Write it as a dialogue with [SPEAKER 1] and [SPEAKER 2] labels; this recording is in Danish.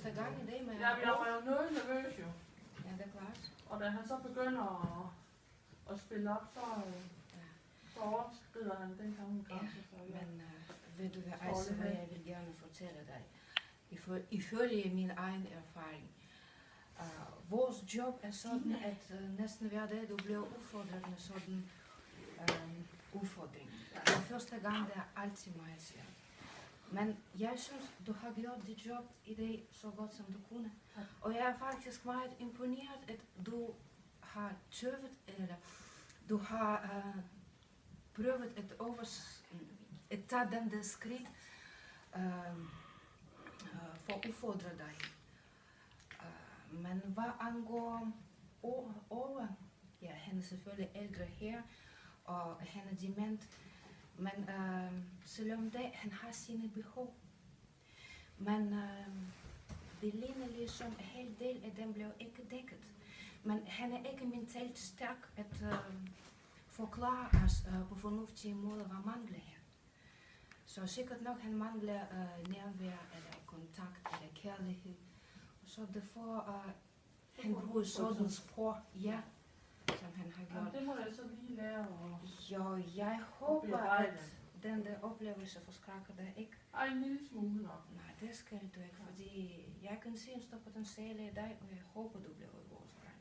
[SPEAKER 1] første gang i dag med...
[SPEAKER 2] Ja, jeg var jo noget nervøs jo.
[SPEAKER 1] Ja, det er klart.
[SPEAKER 2] Og da han så begynder at spille op, så overskrider han den samme grænse.
[SPEAKER 1] Ja, men ved du hvad, altså, hvad jeg vil gerne fortælle dig? Ifølge min egen erfaring, vores job er sådan, at næsten hver dag du bliver udfordret med sådan udfordring. Den første gang, det er altid meget svært. Men jeg synes, du har gjort dit job i dag så godt, som du kunne. Og jeg er faktisk meget imponeret, at du har tøvet, eller du har prøvet at tage den der skridt for at udfordre dig. Men hvad angår over, ja, han er selvfølgelig ældre her, og han er dement, men selvom det, han har sine behov. Men det ligner ligesom en hel del af dem blev ikke dækket. Men han er ikke mentalt stærk at forklare os på fornuftige måder, hvad mangler her. Så sikkert nok han mangler nærvær, eller kontakt, eller kærlighed. Så derfor han bruger sådan sprog, ja, som han har gjort.
[SPEAKER 2] Det må jeg så lige lære
[SPEAKER 1] Jo, jeg håber, at den der oplevelse forskrækker dig ikke.
[SPEAKER 2] Ej, en lille smule nok.
[SPEAKER 1] Nej, det skal du ikke, fordi jeg kan se en stor potentiale i dig, og jeg håber, du bliver vores dreng.